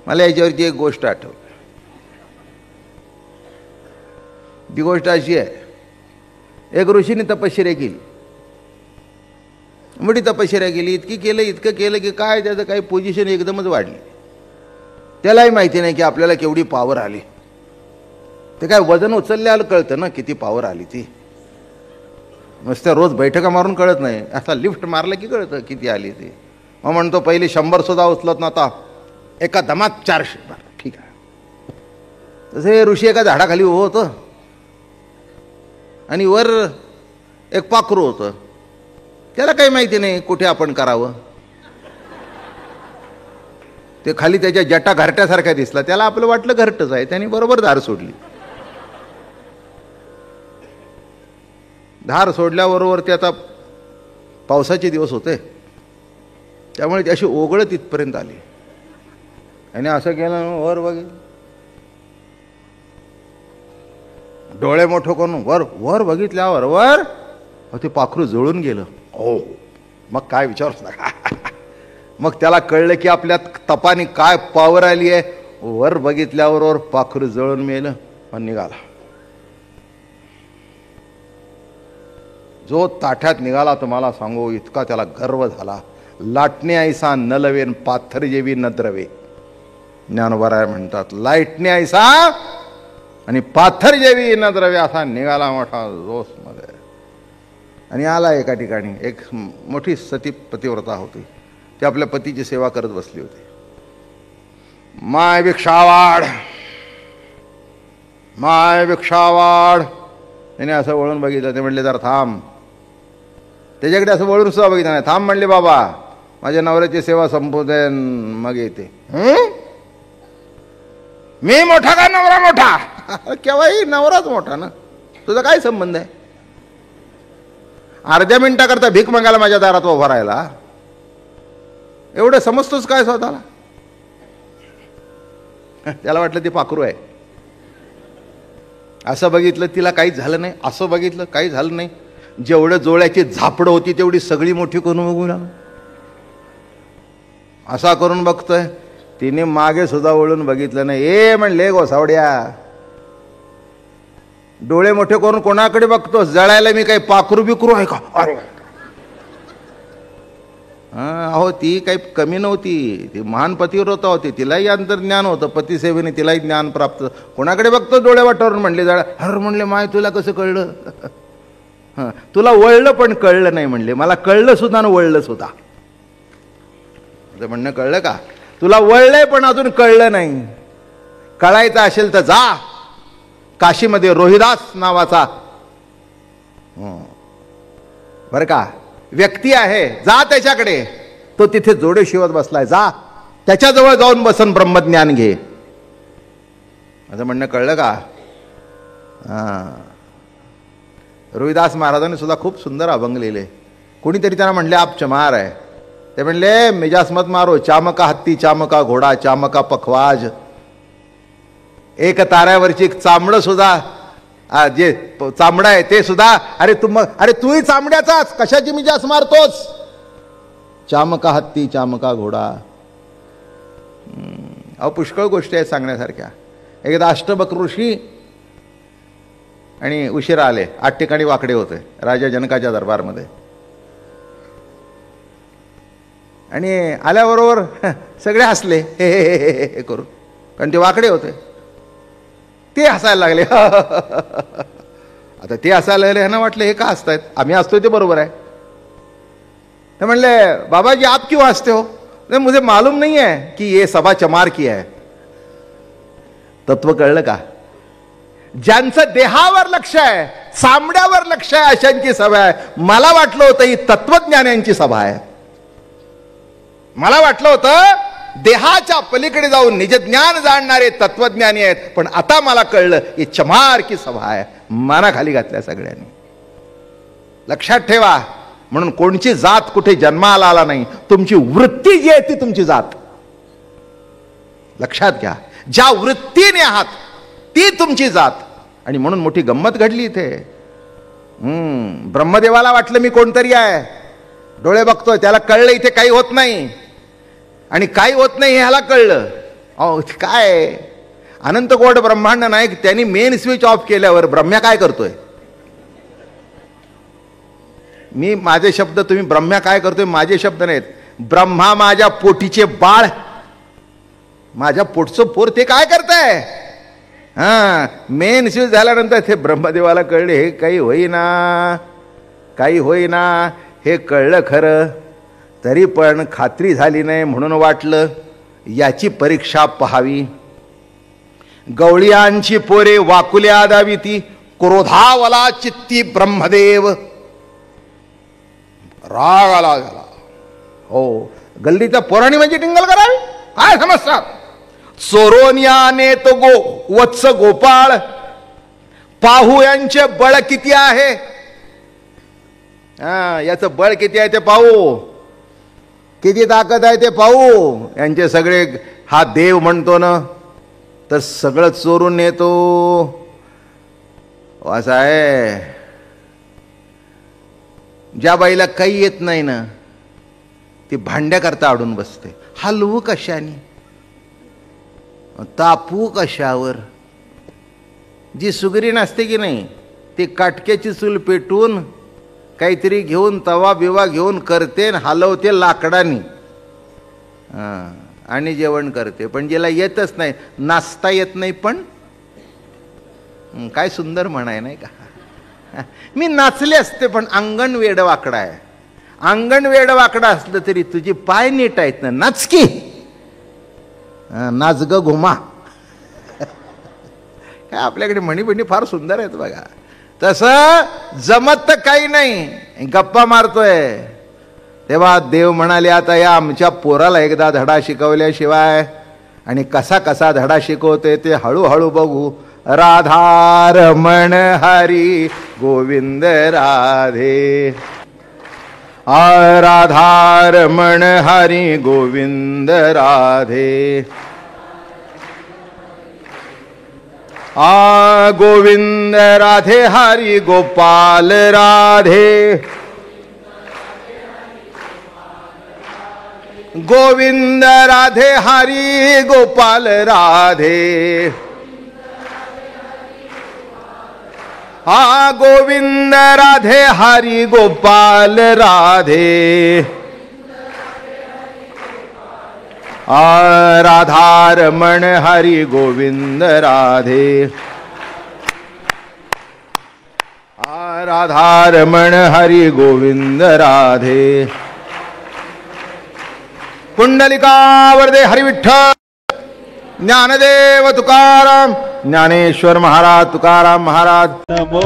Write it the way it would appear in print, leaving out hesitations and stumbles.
मला याच्यावरची एक गोष्ट आठवली. ती गोष्ट अशी आहे, एक ऋषीने तपश्चर्या केली, मोठी तपश्चर्या केली, इतकं केलं की काय त्याचं काही पोझिशन एकदमच वाढली. त्यालाही माहिती नाही की आपल्याला केवढी पॉवर आली. ते काय वजन उचलल्याला कळतं ना किती पॉवर आली. ती नुसत्या रोज बैठका मारून कळत नाही, असा लिफ्ट मारलं की कळतं किती आली ती. मग म्हणतो पहिले 100 सुद्धा उचलत नव्हता, एका दमात 400. बरं ठीक आहे. तसे ऋषी एका झाडाखाली उभं होतं आणि वर एक पाखरू होतं. त्याला काही माहिती नाही कुठे आपण करावं. ते खाली त्याच्या जटा घरट्यासारख्या दिसला. त्याला आपलं वाटलं घरटच आहे. त्याने बरोबर धार सोडली. धार सोडल्याबरोबर ते आता पावसाचे दिवस होते, त्यामुळे ती अशी ओघळत इथपर्यंत आली. आणि असं केलं, वर बघितलं, डोळे मोठं करून वर वर बघितल्यावर वर ते पाखरू जळून गेलं. हो, मग काय विचारूच नका. मग त्याला कळलं की आपल्या तपाने काय पॉवर आली आहे. वर बघितल्यावर पाखरू जळून मेलं आणि निघाला. जो ताठ्यात निघाला तुम्हाला सांगू, इतका त्याला गर्व झाला. लाटणे ऐसा न लवेन पाथर जेवी न द्रवे. ज्ञानोबराय म्हणतात, लाटणे ऐसा आणि पाथर जेवी न द्रवे असा निघाला मोठा जोश मध्ये. आणि आला एका ठिकाणी. एक मोठी सती पतिव्रता होती. ती आपल्या पतीची सेवा करत बसली होती. माय भिक्षावाड, माय भिक्षावाड. त्याने असं वळून बघितलं. ते म्हणले जरा थांब. त्याच्याकडे असं वळून सुद्धा बघितलं नाही. थांब म्हणले, बाबा माझ्या नवऱ्याची सेवा संपू दे मग येते. मी मोठा का नवरा मोठा? केव्हाही नवराच मोठा ना, तुझा काय संबंध आहे? अर्ध्या मिनिटाकरता भीक मागायला माझ्या दारात उभा राहिला, एवढं समजतोच काय स्वतःला? त्याला वाटलं ते पाखरू आहे. असं बघितलं तिला काहीच झालं नाही, असं बघितलं काही झालं नाही. जेवढं जोळ्याची झापडं होती तेवढी सगळी मोठी करून बघू लागला. असा करून बघतोय. तिने मागे सुद्धा वळून बघितलं नाही. ए म्हणले गोसावड्या, डोळे मोठे करून कोणाकडे बघतोस? जळायला मी काही पाखरू बिकरू आहे का? अरे अहो, ती काही कमी नव्हती. ती महान पतिव्रता होती. तिलाही अंतर्ज्ञान होतं. पतिसेवेने तिलाही ज्ञान प्राप्त. कोणाकडे बघतो डोळे वाटावरून? म्हणले जळा. हर म्हणले, माय तुला कसं कळलं? तुला वळलं पण कळलं नाही म्हणले. मला कळलं सुद्धा आणि वळलं सुद्धा. म्हणणं कळलं का? तुला वळलंय पण अजून कळलं नाही. कळायचं असेल तर जा. काशीमध्ये रोहिदास नावाचा बरं का व्यक्ती आहे, जा त्याच्याकडे. तो तिथे जोडे शिवत बसलाय. जा त्याच्याजवळ जाऊन बसन, ब्रह्मज्ञान घे. माझं म्हणणं कळलं का? रोहिदास महाराजांनी सुद्धा खूप सुंदर अभंग लिहिले. कोणीतरी त्यांना म्हणले आप चमार आहे. ते म्हणले मिजास मत मारो, चामका हत्ती चामका घोडा चामका पखवाज. एक ताऱ्यावरची चामडं सुद्धा जे चामडं आहे ते सुद्धा, अरे तूही चामड्याचाच, कशाची मिजास मारतोस? चामका हत्ती चामका घोडा. अहो, पुष्कळ गोष्टी आहेत सांगण्यासारख्या. एकदा अष्टबक ऋषी आणि उशिरा आले. 8 ठिकाणी वाकडे होते राजा जनकाच्या दरबारमध्ये. आणि आल्याबरोबर सगळे हसले हे हे हे हे करून, कारण ते वाकडे होते. ते हसायला लागले. आता ते हसायला लागले, ह्यांना वाटलं हे का हसतायत? आम्ही हसतोय ते बरोबर आहे. ते म्हणले बाबाजी आप क्यों हंसते हो? नहीं, मुझे मालूम नहीं है कि ये सभा चमार की है. तत्व कळलं का? ज्यांचं देहावर लक्ष आहे, चामड्यावर लक्ष आहे, अशांची सभा आहे. मला वाटलं होतं ही तत्वज्ञानांची सभा आहे. मला वाटलं होतं देहाच्या पलीकडे जाऊन निजज्ञान जाणणारे तत्वज्ञानी आहेत. पण आता मला कळलं ही चमार की सभा आहे. मानाखाली घातल्या सगळ्यांनी. लक्षात ठेवा, म्हणून कोणची जात कुठे जन्माला आला नाही. तुमची वृत्ती जी आहे ती तुमची जात. लक्षात घ्या, ज्या वृत्तीने आहात ती तुमची जात. आणि म्हणून मोठी गंमत घडली इथे. ब्रह्मदेवाला वाटलं मी कोणतरी आहे, डोळे बघतोय, त्याला कळलं इथे काही होत नाही. आणि काही होत नाही हे ह्याला कळलं. अहो काय अनंत कोट ब्रह्मांड नायक त्यांनी मेन स्विच ऑफ केल्यावर ब्रह्म्या काय करतोय? मी माझे शब्द, तुम्ही ब्रह्म्या काय करतोय माझे शब्द नाहीत. ब्रह्मा माझ्या पोटीचे बाळ, माझ्या पोटचं पोर, ते काय करताय? हा, मेन स्विच झाल्यानंतर ते ब्रह्मदेवाला कळले हे काही होईना, हे कळलं खरं, तरी पण खात्री झाली नाही, म्हणून वाटलं याची परीक्षा पहावी. गवळियांची पोरे वाकुल्या दाविती, क्रोधावला चित्ती ब्रह्मदेव. राग आला झाला. हो, गल्लीच्या पोराणी म्हणजे टिंगल करावी, काय समजतात? चोरोनियाने तो वत्स गोपाळ, पाहू यांचे बळ किती आहे. याचं बळ किती आहे ते पाहू, किती ताकद आहे ते पाहू. यांचे सगळे हा देव म्हणतो ना, तर सगळं चोरून नेतो असं आहे. ज्या बाईला काही येत नाही ना, ती भांड्याकरता अडून बसते. हलवू कशाने, तापू कशावर. जी सुगरी नसते की नाही, ती काटक्याची चूल पेटून काहीतरी घेऊन, तवा बिवा घेऊन करते, हलवते लाकडानी आणि जेवण करते. पण जिला येतच नाही, नाचता येत नाही, पण काय सुंदर म्हणाय नाही का. मी नाचले असते पण अंगण वेड वाकडा आहे. अंगण वेड वाकडा असलं तरी तुझी पाय नीट आहेत ना, नाच की, नाच ग घुमा. काय आपल्याकडे म्हणी फार सुंदर आहेत बघा. तसं जमत तर काही नाही, गप्पा मारतोय. तेव्हा देव म्हणाले आता या आमच्या पोराला एकदा धडा शिकवल्याशिवाय, आणि कसा कसा धडा शिकवते ते हळूहळू बघू. राधा रमण हरी गोविंद राधे, राधा रमण हरी गोविंद राधे, गोविंद राधे हरी गोपाल राधे, गोविंद राधे हरी गोपाल राधे, गोविंद राधे हरी गोपाल राधे, राधा रमण हरि गोविंद राधे, राधा रमण हरि गोविंद राधे. पुंडलिकावरदे हरि विठ्ठल. ज्ञानदेव तुकाराम, ज्ञानेश्वर महाराज तुकाराम महाराज. नमो